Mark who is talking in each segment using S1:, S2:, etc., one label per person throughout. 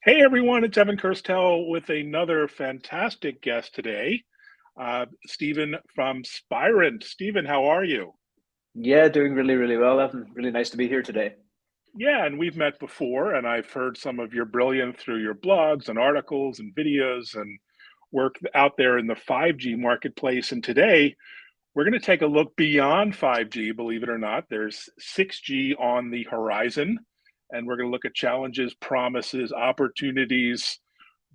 S1: Hey everyone, it's Evan Kirstel with another fantastic guest today, Stephen from Spirent. Stephen, how are you?
S2: Yeah, doing really, really well, Evan. Really nice to be here today.
S1: Yeah, and we've met before, and I've heard some of your brilliance through your blogs and articles and videos and work out there in the 5G marketplace. And today, we're going to take a look beyond 5G, believe it or not. There's 6G on the horizon, and we're going to look at challenges, promises, opportunities,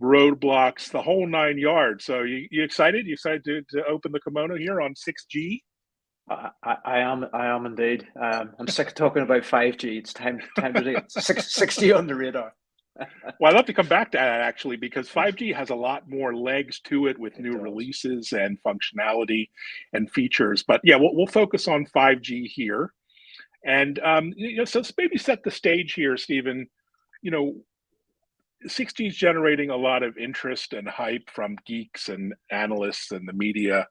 S1: roadblocks, the whole nine yards. So you excited? You excited to open the kimono here on 6G?
S2: I am indeed. I'm sick of talking about 5G. It's time to get 60 on the radar.
S1: Well, I'd love to come back to that actually, because 5G has a lot more legs to it with
S2: It
S1: new
S2: does.
S1: releases and functionality and features. But yeah, we'll focus on 5G here. And so maybe set the stage here, Stephen. You know, 6G is generating a lot of interest and hype from geeks and analysts and the media,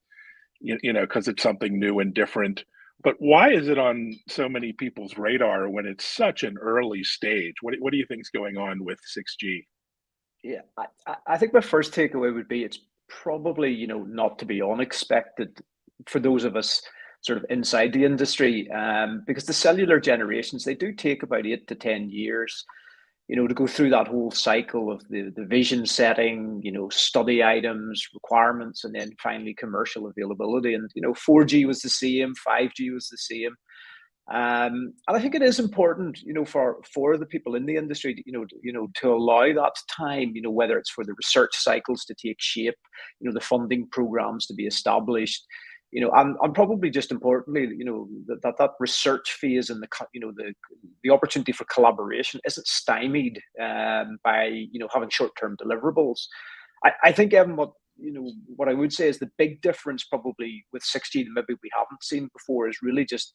S1: because it's something new and different. But why is it on so many people's radar when it's such an early stage? What do you think is going on with 6G?
S2: Yeah, I think my first takeaway would be it's probably, not to be unexpected for those of us sort of inside the industry, because the cellular generations, they do take about 8 to 10 years, to go through that whole cycle of the vision setting, study items, requirements, and then finally commercial availability. And, 4G was the same, 5G was the same. And I think it is important, for the people in the industry, to allow that time, whether it's for the research cycles to take shape, the funding programs to be established, and probably just importantly, that research phase and the opportunity for collaboration isn't stymied by having short term deliverables. I think Evan, what I would say is the big difference probably with 6G that maybe we haven't seen before is really just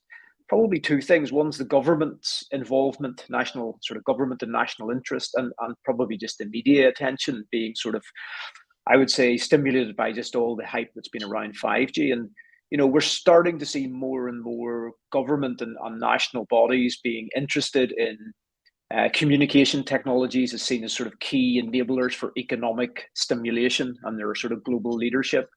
S2: probably two things. One's the government's involvement, national sort of government and national interest, and probably just the media attention being sort of, I would say, stimulated by just all the hype that's been around 5G. And, we're starting to see more and more government and national bodies being interested in communication technologies as seen as sort of key enablers for economic stimulation and their sort of global leadership.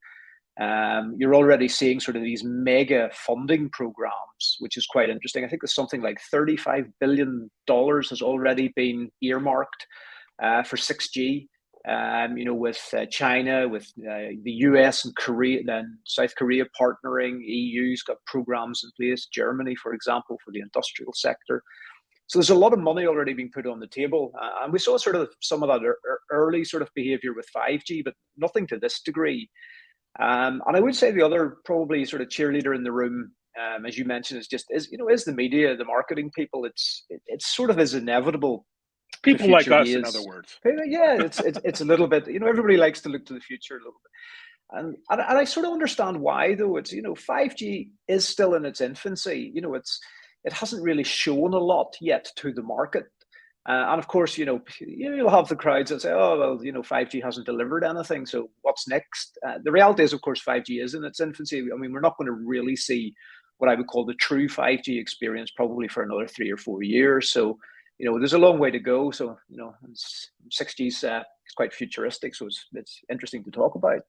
S2: You're already seeing sort of these mega funding programs, which is quite interesting. I think there's something like $35 billion has already been earmarked for 6G. With China, with the US and Korea, then South Korea partnering, EU's got programs in place, Germany, for example, for the industrial sector. So there's a lot of money already being put on the table. And we saw sort of some of that early sort of behavior with 5G, but nothing to this degree. And I would say the other probably sort of cheerleader in the room, as you mentioned, is the media, the marketing people. It's sort of as inevitable the
S1: People like
S2: future
S1: us, in other
S2: is.
S1: words.
S2: Yeah, it's a little bit. Everybody likes to look to the future a little bit, and I sort of understand why though. It's 5G is still in its infancy. It hasn't really shown a lot yet to the market. And of course, you'll have the crowds that say, "Oh, well, 5G hasn't delivered anything. So what's next?" The reality is, of course, 5G is in its infancy. I mean, we're not going to really see what I would call the true 5G experience probably for another 3 or 4 years. So, there's a long way to go. So, 6G is quite futuristic. So it's interesting to talk about.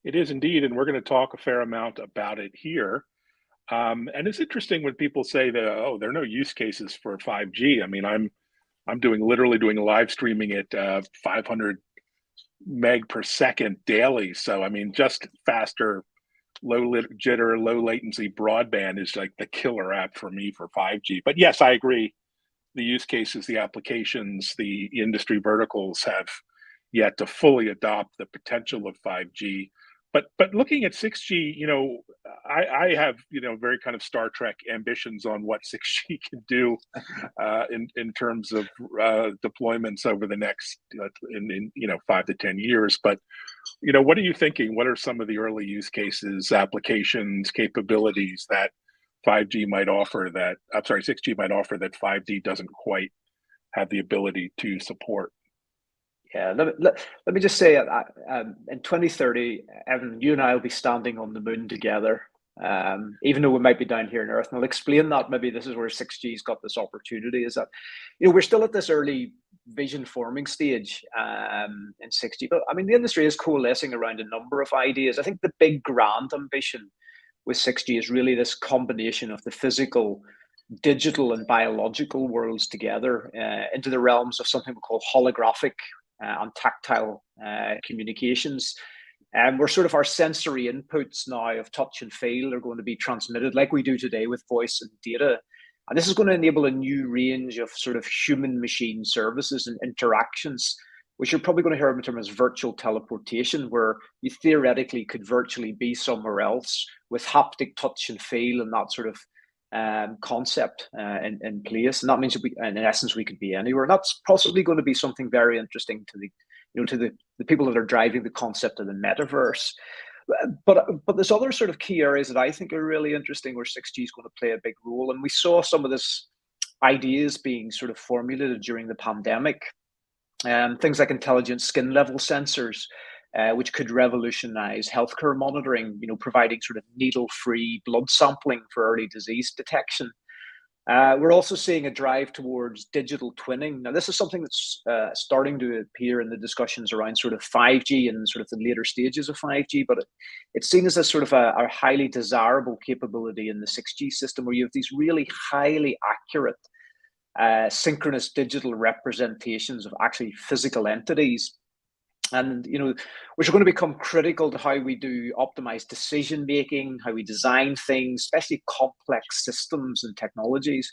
S1: It is indeed, and we're going to talk a fair amount about it here. And it's interesting when people say that, oh, there are no use cases for 5G. I mean, I'm literally doing live streaming at 500 meg per second daily. So I mean, just faster, jitter, low latency broadband is like the killer app for me for 5G. But yes, I agree. The use cases, the applications, the industry verticals have yet to fully adopt the potential of 5G. But looking at 6G, I have very kind of Star Trek ambitions on what 6G can do in terms of deployments over the next in 5 to 10 years. But what are you thinking? What are some of the early use cases, applications, capabilities that 5G might offer that I'm sorry, 6G might offer that 5G doesn't quite have the ability to support?
S2: Yeah, let me just say, in 2030, Evan, you and I will be standing on the moon together. even though we might be down here in Earth. And I'll explain that. Maybe this is where 6G's got this opportunity, is that, we're still at this early vision forming stage in 6G. But I mean, the industry is coalescing around a number of ideas. I think the big grand ambition with 6G is really this combination of the physical, digital, and biological worlds together into the realms of something we call holographic and tactile communications. And we're sort of, our sensory inputs now of touch and feel are going to be transmitted like we do today with voice and data. And this is going to enable a new range of sort of human machine services and interactions, which you're probably going to hear in terms of virtual teleportation, where you theoretically could virtually be somewhere else with haptic touch and feel and that sort of concept in place. And that means in essence, we could be anywhere. And that's possibly going to be something very interesting to the people that are driving the concept of the metaverse. But there's other sort of key areas that I think are really interesting where 6G is going to play a big role. And we saw some of this ideas being sort of formulated during the pandemic. Things like intelligent skin level sensors, which could revolutionize healthcare monitoring, providing sort of needle-free blood sampling for early disease detection. We're also seeing a drive towards digital twinning. Now, this is something that's starting to appear in the discussions around sort of 5G and sort of the later stages of 5G, but it's seen as a sort of a highly desirable capability in the 6G system, where you have these really highly accurate synchronous digital representations of actually physical entities. And, which are going to become critical to how we do optimized decision making, how we design things, especially complex systems and technologies.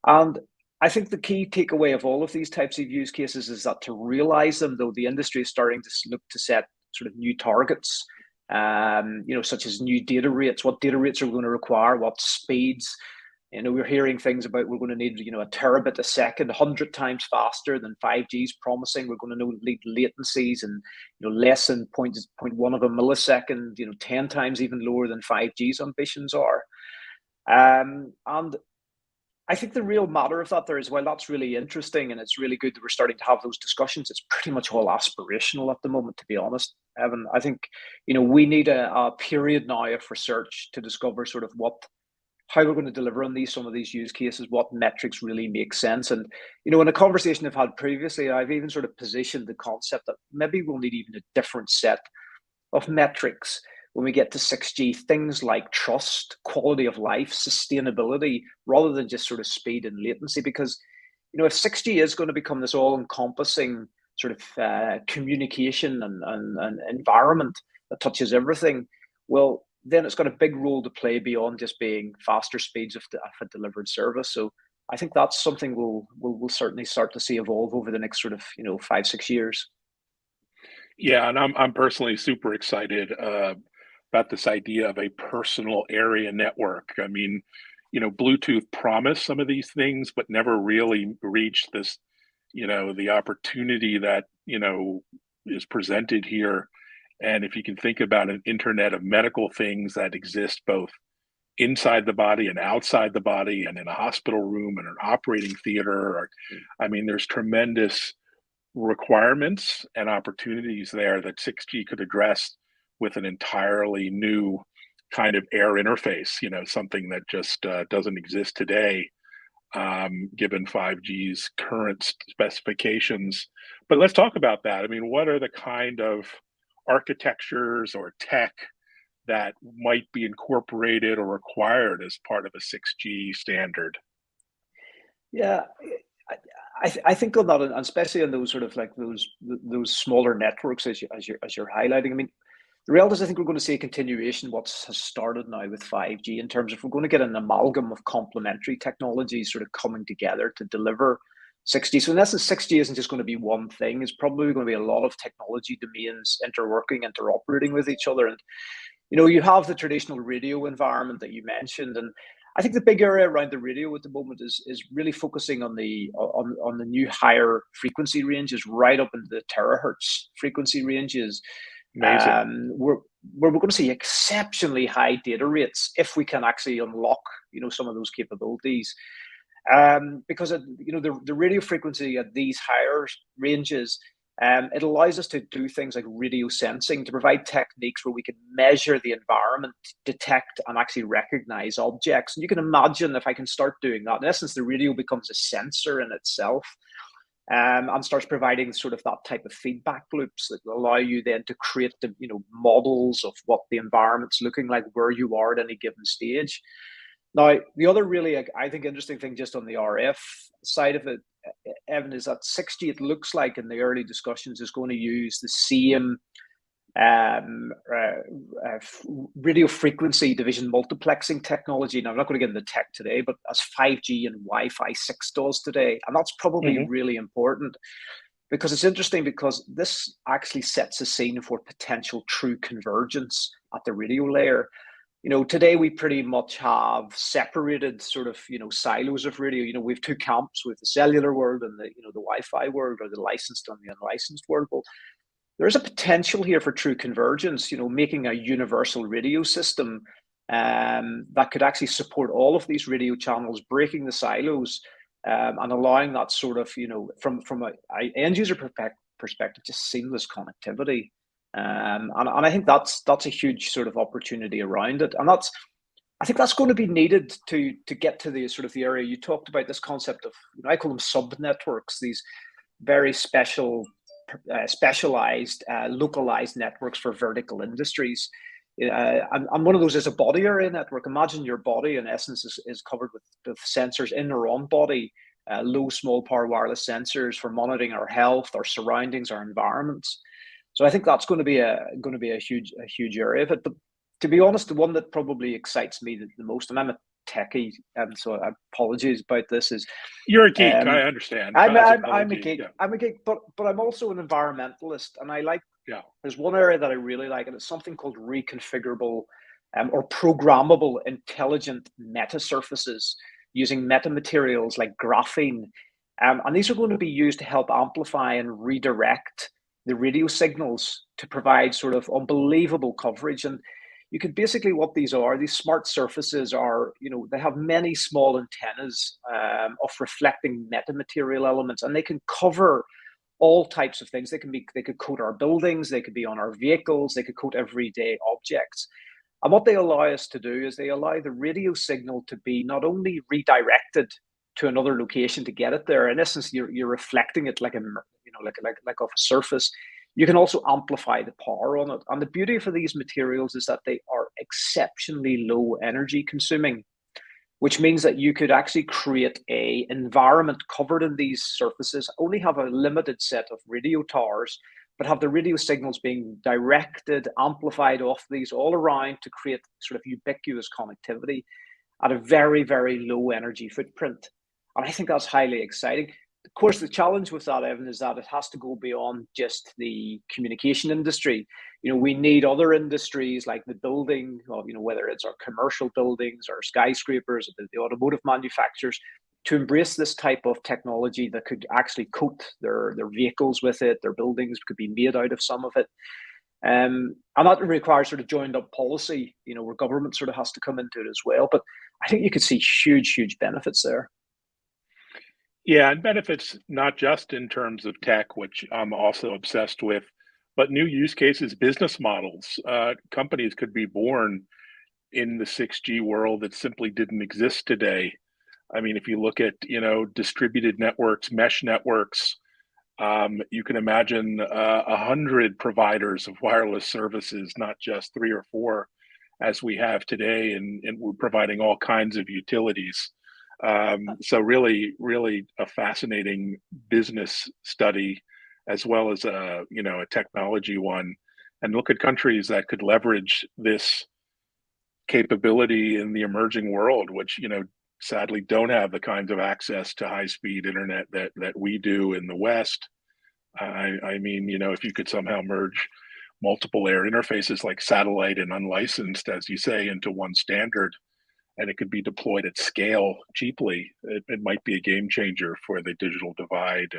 S2: And I think the key takeaway of all of these types of use cases is that to realize them, though, the industry is starting to look to set sort of new targets, such as new data rates, what data rates are we going to require, what speeds. We're hearing things about we're going to need, a terabit a second, 100 times faster than 5G is promising. We're going to need latencies and, less than 0.1 of a millisecond, 10 times even lower than 5G's ambitions are. And I think the real matter of that there is, well, that's really interesting. And it's really good that we're starting to have those discussions. It's pretty much all aspirational at the moment, to be honest, Evan. I think, we need a period now of research to discover sort of how we're going to deliver on some of these use cases, what metrics really make sense. And, in a conversation I've had previously, I've even sort of positioned the concept that maybe we'll need even a different set of metrics when we get to 6G, things like trust, quality of life, sustainability, rather than just sort of speed and latency. Because, if 6G is going to become this all-encompassing sort of communication and environment that touches everything, well, then it's got a big role to play beyond just being faster speeds of a delivered service. So I think that's something we'll certainly start to see evolve over the next sort of 5-6 years.
S1: Yeah, and I'm personally super excited about this idea of a personal area network. I mean, Bluetooth promised some of these things, but never really reached this, the opportunity that is presented here. And if you can think about an internet of medical things that exist both inside the body and outside the body, and in a hospital room and an operating theater, there's tremendous requirements and opportunities there that 6G could address with an entirely new kind of air interface, something that just doesn't exist today, given 5G's current specifications. But let's talk about that. I mean, what are the kind of architectures or tech that might be incorporated or required as part of a 6G standard?
S2: Yeah, I think on that, and especially on those sort of like those smaller networks as you're highlighting. I mean, the reality is I think we're going to see a continuation of what has started now with 5G in terms of we're going to get an amalgam of complementary technologies sort of coming together to deliver 6G. So in essence, 6G isn't just going to be one thing. It's probably going to be a lot of technology domains interworking, interoperating with each other. And, you have the traditional radio environment that you mentioned. And I think the big area around the radio at the moment is really focusing on the new higher frequency ranges, right up into the terahertz frequency ranges.
S1: Amazing.
S2: Where we're going to see exceptionally high data rates if we can actually unlock, some of those capabilities. Because the radio frequency at these higher ranges It allows us to do things like radio sensing to provide techniques where we can measure the environment, detect and actually recognize objects. And you can imagine if I can start doing that, in essence, the radio becomes a sensor in itself, and starts providing sort of that type of feedback loops that allow you then to create the models of what the environment's looking like, where you are at any given stage. Now, the other really, I think, interesting thing just on the RF side of it, Evan, is that 6G, it looks like in the early discussions, is going to use the same um, uh, uh, radio frequency division multiplexing technology. Now, I'm not going to get into tech today, but as 5G and Wi-Fi 6 does today. And that's probably
S1: Mm-hmm.
S2: really important because it's interesting because this actually sets a scene for potential true convergence at the radio layer. Today we pretty much have separated sort of, silos of radio. We have two camps with the cellular world and the Wi-Fi world, or the licensed and the unlicensed world. Well, there's a potential here for true convergence, making a universal radio system that could actually support all of these radio channels, breaking the silos, and allowing that sort of, from a end user perspective, just seamless connectivity. And I think that's a huge sort of opportunity around it, and I think that's going to be needed to get to the sort of the area you talked about. This concept of, I call them sub networks, these very specialized, localized networks for vertical industries. And one of those is a body area network. Imagine your body, in essence, is covered with sensors in or on body, low, small power wireless sensors for monitoring our health, our surroundings, our environments. So I think that's going to be a huge area of it. But to be honest, the one that probably excites me the most, and I'm a techie, and so apologies about this, is
S1: You're a geek. I understand.
S2: I'm a geek. Yeah. I'm a geek, but I'm also an environmentalist, and I like.
S1: Yeah.
S2: There's one area that I really like, and it's something called reconfigurable or programmable intelligent meta surfaces using metamaterials like graphene, and these are going to be used to help amplify and redirect the radio signals to provide sort of unbelievable coverage. And you could basically, what these smart surfaces are, they have many small antennas of reflecting metamaterial elements, and they can cover all types of things. They could coat our buildings, they could be on our vehicles, they could coat everyday objects. And what they allow us to do is they allow the radio signal to be not only redirected to another location to get it there. In essence, you're reflecting it like like off a surface. You can also amplify the power on it. And the beauty for these materials is that they are exceptionally low energy consuming, which means that you could actually create a environment covered in these surfaces, only have a limited set of radio towers, but have the radio signals being directed, amplified off these all around to create sort of ubiquitous connectivity at a very, very low energy footprint. And I think that's highly exciting. Of course, the challenge with that, Evan, is that it has to go beyond just the communication industry. We need other industries like the building, whether it's our commercial buildings or skyscrapers, the automotive manufacturers, to embrace this type of technology that could actually coat their vehicles with it. Their buildings could be made out of some of it. And that requires sort of joined up policy, where government sort of has to come into it as well. But I think you could see huge benefits there.
S1: Yeah, and benefits not just in terms of tech, which I'm also obsessed with, but new use cases, business models. Companies could be born in the 6G world that simply didn't exist today. I mean, if you look at, distributed networks, mesh networks, you can imagine 100 providers of wireless services, not just 3 or 4 as we have today, and we're providing all kinds of utilities. So really a fascinating business study, as well as a technology one. And look at countries that could leverage this capability in the emerging world, which sadly don't have the kinds of access to high-speed internet that we do in the West. I mean, if you could somehow merge multiple air interfaces like satellite and unlicensed, as you say, into one standard, and it could be deployed at scale cheaply, it might be a game changer for the digital divide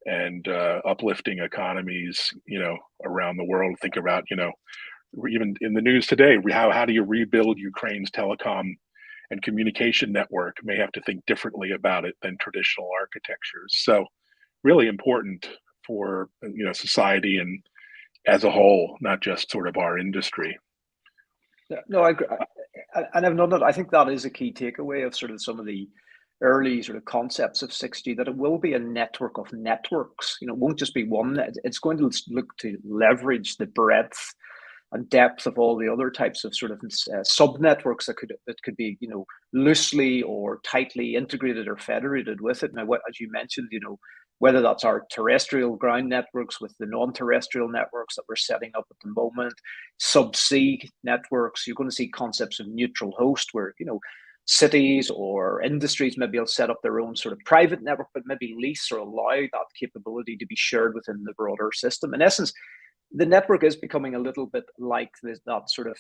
S1: and uplifting economies, around the world. Think about, even in the news today, how do you rebuild Ukraine's telecom and communication network? May have to think differently about it than traditional architectures. So really important for society and as a whole, not just sort of our industry.
S2: No, I agree. And I've known that. I think that is a key takeaway of sort of some of the early sort of concepts of 6G, that it will be a network of networks. It won't just be one. It's going to look to leverage the breadth and depth of all the other types of sort of sub networks that could be loosely or tightly integrated or federated with it. Now, as you mentioned, whether that's our terrestrial ground networks with the non-terrestrial networks that we're setting up at the moment, subsea networks, you're going to see concepts of neutral host where cities or industries maybe will set up their own sort of private network, but maybe lease or allow that capability to be shared within the broader system. In essence, the network is becoming a little bit like that sort of,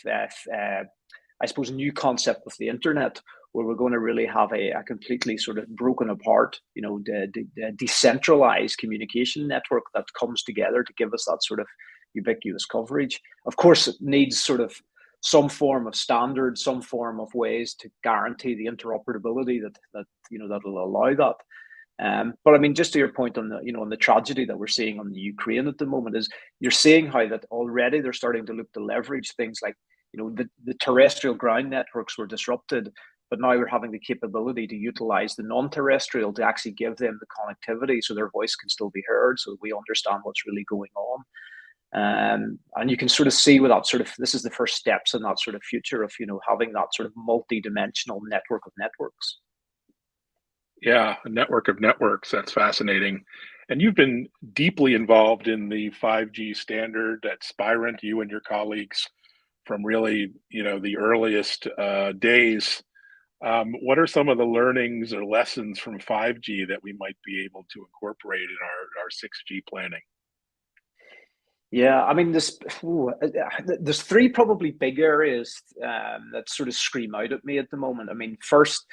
S2: I suppose, new concept of the internet, where we're going to really have a completely sort of broken apart, the decentralized communication network that comes together to give us that sort of ubiquitous coverage. Of course, it needs sort of some form of standard, some form of ways to guarantee the interoperability that'll allow that. But I mean, just to your point on the tragedy that we're seeing on the Ukraine at the moment, is you're seeing how that already they're starting to look to leverage things like the terrestrial ground networks were disrupted, but now we're having the capability to utilize the non-terrestrial to actually give them the connectivity so their voice can still be heard, so we understand what's really going on. And you can sort of see with that sort of, this is the first steps in that sort of future of having that sort of multi-dimensional network of networks.
S1: Yeah, a network of networks. That's fascinating. And you've been deeply involved in the 5G standard at Spirent, you and your colleagues, from really, the earliest days. What are some of the learnings or lessons from 5G that we might be able to incorporate in our 6G planning?
S2: Yeah, I mean, there's three probably big areas that sort of scream out at me at the moment. I mean, first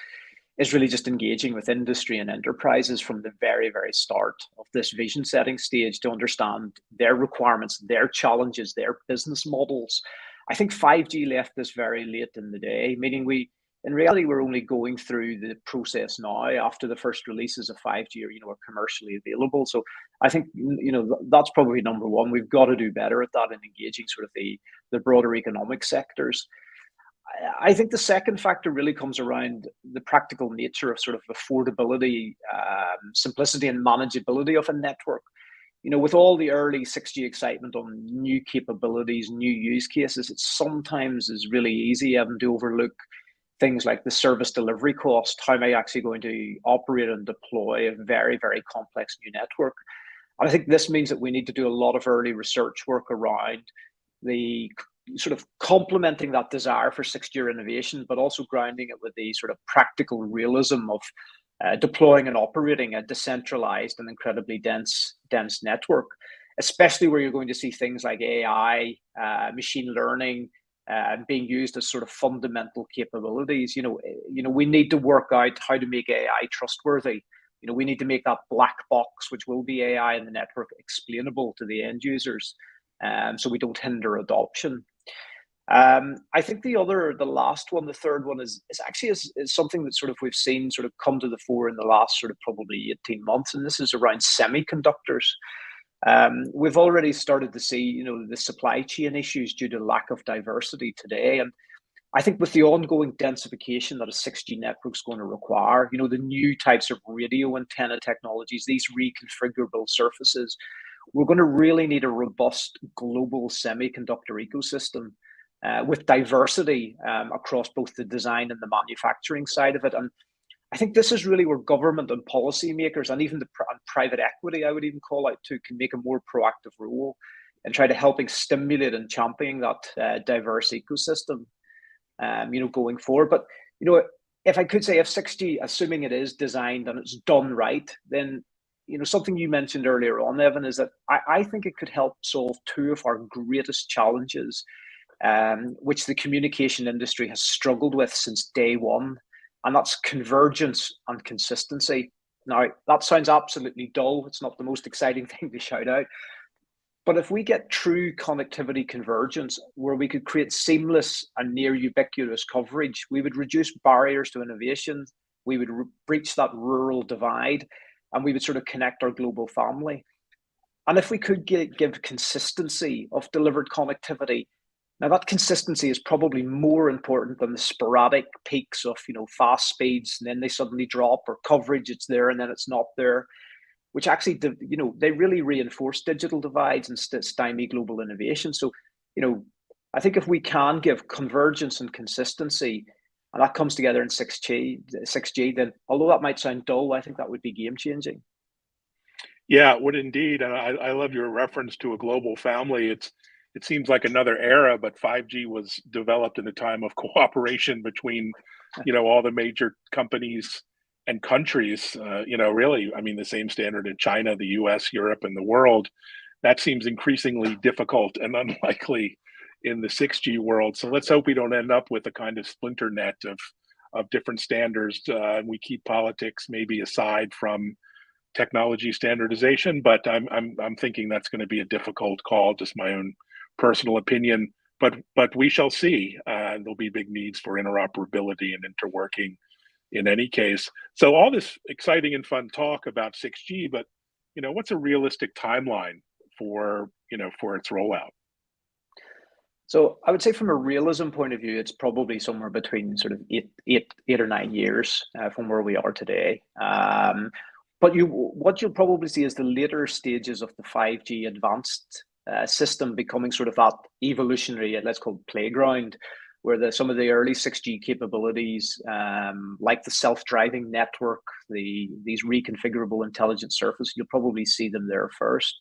S2: is really just engaging with industry and enterprises from the very, very start of this vision setting stage to understand their requirements, their challenges, their business models. I think 5G left this very late in the day, meaning in reality, we're only going through the process now after the first releases of 5G are commercially available. So I think, that's probably number one. We've got to do better at that in engaging sort of the broader economic sectors. I think the second factor really comes around the practical nature of sort of affordability, simplicity and manageability of a network. With all the early 6G excitement on new capabilities, new use cases, it sometimes is really easy having to overlook things like the service delivery cost. How am I actually going to operate and deploy a very, very complex new network? And I think this means that we need to do a lot of early research work around the sort of complementing that desire for 6G innovation, but also grounding it with the sort of practical realism of deploying and operating a decentralized and incredibly dense network, especially where you're going to see things like AI, machine learning, being used as sort of fundamental capabilities. We need to work out how to make AI trustworthy. We need to make that black box, which will be AI in the network, explainable to the end users, so we don't hinder adoption. I think the last one, the third one is something that sort of we've seen sort of come to the fore in the last sort of probably 18 months, and this is around semiconductors. We've already started to see, the supply chain issues due to lack of diversity today. And I think with the ongoing densification that a 6G network is going to require, the new types of radio antenna technologies, these reconfigurable surfaces, we're going to really need a robust global semiconductor ecosystem with diversity across both the design and the manufacturing side of it. And I think this is really where government and policymakers and even and private equity, I would even call out to, can make a more proactive role and try to helping stimulate and championing that diverse ecosystem, going forward. But, if I could say, if 6G, assuming it is designed and it's done right, then, something you mentioned earlier on, Evan, is that I think it could help solve two of our greatest challenges, which the communication industry has struggled with since day one. And that's convergence and consistency. Now, that sounds absolutely dull. It's not the most exciting thing to shout out. But if we get true connectivity convergence, where we could create seamless and near ubiquitous coverage, we would reduce barriers to innovation, we would breach that rural divide, and we would sort of connect our global family. And if we could give consistency of delivered connectivity, now that consistency is probably more important than the sporadic peaks of fast speeds, and then they suddenly drop, or coverage it's there and then it's not there, which actually they really reinforce digital divides and stymie global innovation. So I think if we can give convergence and consistency, and that comes together in 6G, then although that might sound dull, I think that would be game changing.
S1: Yeah, it would indeed. And I love your reference to a global family. It seems like another era, but 5G was developed in a time of cooperation between, all the major companies and countries. Really, I mean, the same standard in China, the US, Europe, and the world. That seems increasingly difficult and unlikely in the 6G world. So let's hope we don't end up with a kind of splinter net of different standards. And we keep politics maybe aside from technology standardization, but I'm thinking that's going to be a difficult call. Just my own personal opinion, but we shall see. There'll be big needs for interoperability and interworking in any case. So all this exciting and fun talk about 6G, but what's a realistic timeline for for its rollout?
S2: So I would say from a realism point of view, it's probably somewhere between sort of 8 or 9 years from where we are today. But what you'll probably see is the later stages of the 5G advanced system becoming sort of that evolutionary, let's call it playground, where some of the early 6G capabilities, like the self-driving network, these reconfigurable intelligent surface, you'll probably see them there first.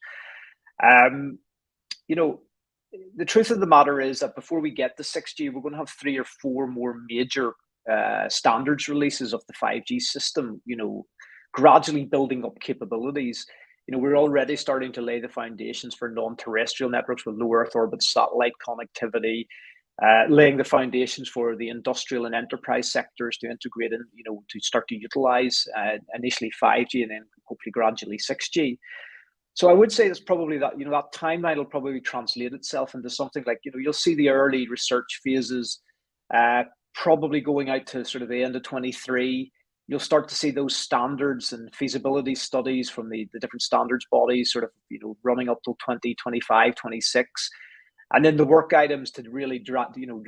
S2: You know, the truth of the matter is that before we get to 6G, we're going to have 3 or 4 more major standards releases of the 5G system, gradually building up capabilities. We're already starting to lay the foundations for non-terrestrial networks with low Earth orbit satellite connectivity, laying the foundations for the industrial and enterprise sectors to integrate in, to start to utilize initially 5G and then hopefully gradually 6G. So I would say it's probably that, that timeline will probably translate itself into something like, you'll see the early research phases probably going out to sort of the end of 23. You'll start to see those standards and feasibility studies from the different standards bodies sort of, running up till 2025, 26. And then the work items to really,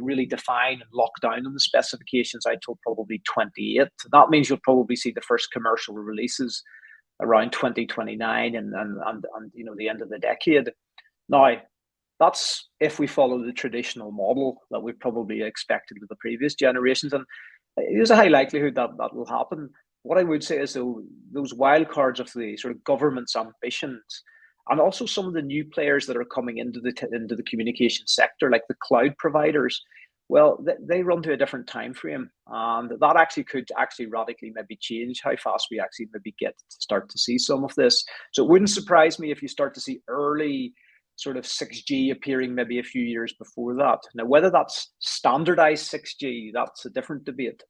S2: really define and lock down on the specifications out till probably 28. That means you'll probably see the first commercial releases around 2029 and the end of the decade. Now, that's if we follow the traditional model that we probably expected with the previous generations. And there's a high likelihood that that will happen. What I would say is, though, those wild cards of the sort of government's ambitions, and also some of the new players that are coming into the communication sector, like the cloud providers, well, they run to a different time frame, and that actually could radically maybe change how fast we actually maybe get to start to see some of this. So it wouldn't surprise me if you start to see early sort of 6G appearing maybe a few years before that. Now, whether that's standardized 6G, that's a different debate.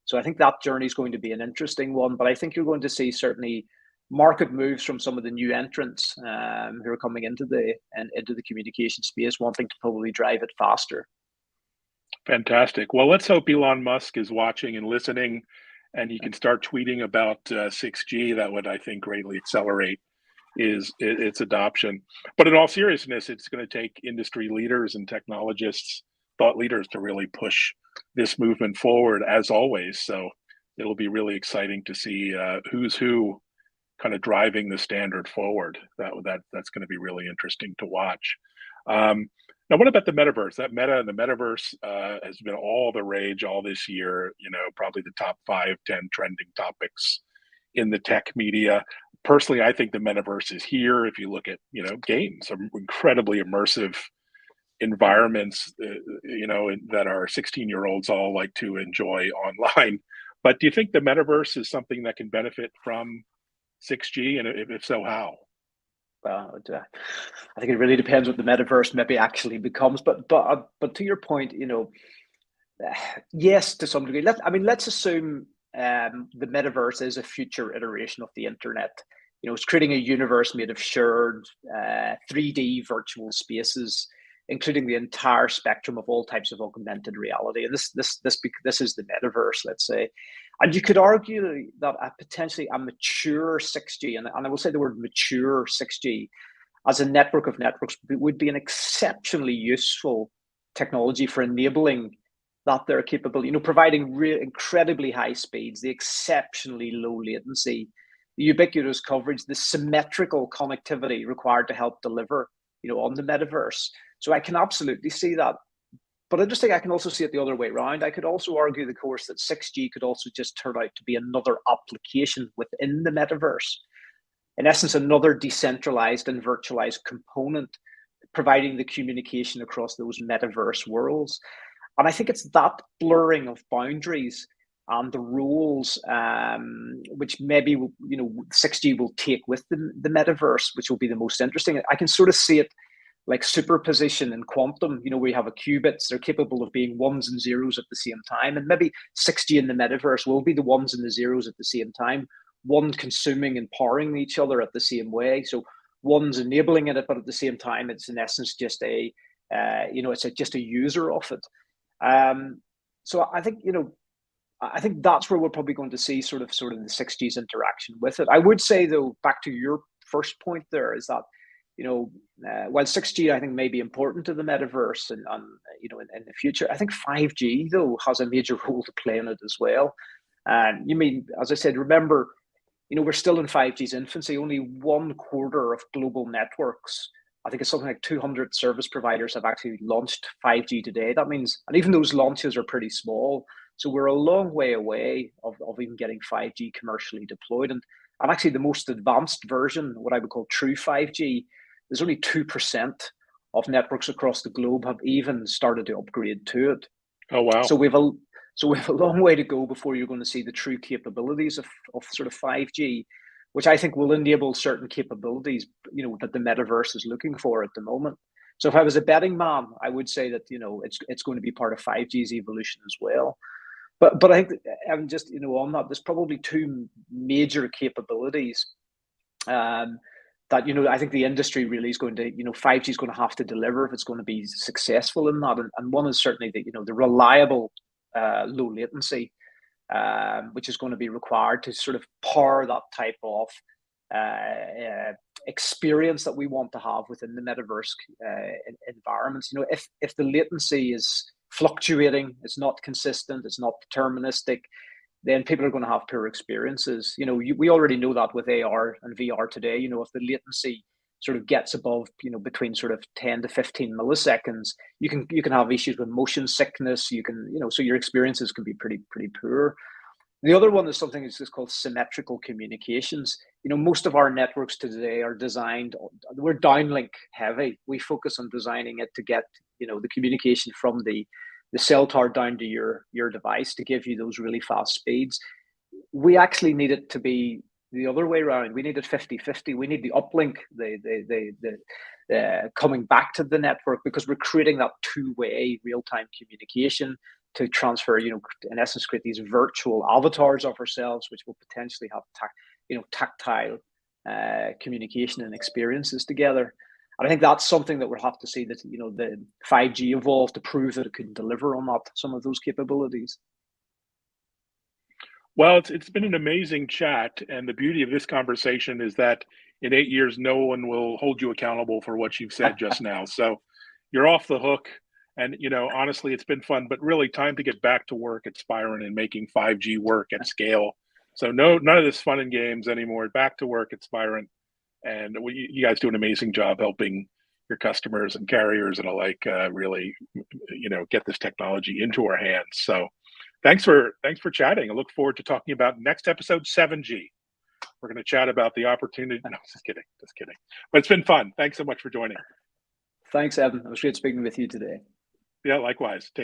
S2: So I think that journey is going to be an interesting one, but I think you're going to see certainly market moves from some of the new entrants who are coming into the communication space, wanting to probably drive it faster.
S1: Fantastic. Well, let's hope Elon Musk is watching and listening, and he can start tweeting about 6G. That would, I think, greatly accelerate its adoption. But in all seriousness, it's going to take industry leaders and technologists, thought leaders, to really push this movement forward, as always. So it'll be really exciting to see who's who kind of driving the standard forward. That's going to be really interesting to watch. Now, what about the metaverse? That meta and the metaverse has been all the rage all this year. Probably the top 5, 10 trending topics in the tech media. Personally, I think the metaverse is here. If you look at games, some incredibly immersive environments, that our 16-year-olds all like to enjoy online. But do you think the metaverse is something that can benefit from 6G, and if so, how?
S2: Well, I think it really depends what the metaverse maybe actually becomes. But to your point, yes, to some degree. Let's assume the metaverse is a future iteration of the internet. It's creating a universe made of shared 3D virtual spaces, including the entire spectrum of all types of augmented reality. And this is the metaverse, let's say. And you could argue that potentially a mature 6G, and I will say the word mature 6G, as a network of networks would be an exceptionally useful technology for enabling that they're capable, providing incredibly high speeds, the exceptionally low latency, the ubiquitous coverage, the symmetrical connectivity required to help deliver, on the metaverse. So I can absolutely see that. But I just think I can also see it the other way around. I could also argue the course that 6G could also just turn out to be another application within the metaverse. In essence, another decentralized and virtualized component providing the communication across those metaverse worlds. And I think it's that blurring of boundaries and the rules, which maybe 6G will take with the metaverse, which will be the most interesting. I can sort of see it like superposition in quantum. We have a qubits, they're capable of being ones and zeros at the same time. And maybe 6G in the metaverse will be the ones and the zeros at the same time, one consuming and powering each other at the same way. So one's enabling it, but at the same time, it's in essence just just a user of it. So I think, I think that's where we're probably going to see sort of the 6G's interaction with it. I would say, though, back to your first point there, is that, while 6G I think may be important to the metaverse and in the future, I think 5G though has a major role to play in it as well. And as I said, remember, we're still in 5G's infancy. Only 1/4 of global networks, I think it's something like 200 service providers, have actually launched 5G today. That means, and even those launches are pretty small. So we're a long way away of even getting 5G commercially deployed. And actually the most advanced version, what I would call true 5G, there's only 2% of networks across the globe have even started to upgrade to it.
S1: Oh, wow.
S2: So we have a long way to go before you're going to see the true capabilities of sort of 5G, which I think will enable certain capabilities, that the metaverse is looking for at the moment. So if I was a betting man, I would say that, it's going to be part of 5G's evolution as well. But I think, just, on that, there's probably two major capabilities that, I think the industry really is going to, 5G is going to have to deliver if it's going to be successful in that. And one is certainly the reliable low latency, which is going to be required to sort of power that type of experience that we want to have within the metaverse environments. If the latency is fluctuating, it's not consistent, it's not deterministic, then people are going to have poor experiences. We already know that with AR and VR today. If the latency sort of gets above, between sort of 10 to 15 milliseconds, you can have issues with motion sickness. You can, so your experiences can be pretty poor. The other one is something that's just called symmetrical communications. Most of our networks today are designed, we're downlink heavy. We focus on designing it to get, the communication from the cell tower down to your device to give you those really fast speeds. We actually need it to be the other way around. We need it 50-50. We need the uplink, the coming back to the network, because we're creating that two-way real-time communication to transfer, in essence, create these virtual avatars of ourselves, which will potentially have tactile communication and experiences together. And I think that's something that we'll have to see that, the 5G evolve to prove that it can deliver on that, some of those capabilities.
S1: Well, it's been an amazing chat, and the beauty of this conversation is that in 8 years, no one will hold you accountable for what you've said just now. So you're off the hook. And, honestly, it's been fun, but really time to get back to work at Spirent and making 5G work at scale. So none of this fun and games anymore. Back to work at Spirent. And you guys do an amazing job helping your customers and carriers and alike really, get this technology into our hands. So thanks for chatting. I look forward to talking about next episode, 7G. We're going to chat about the opportunity. No, just kidding. But it's been fun. Thanks so much for joining.
S2: Thanks, Evan. It was great speaking with you today.
S1: Yeah, likewise. Take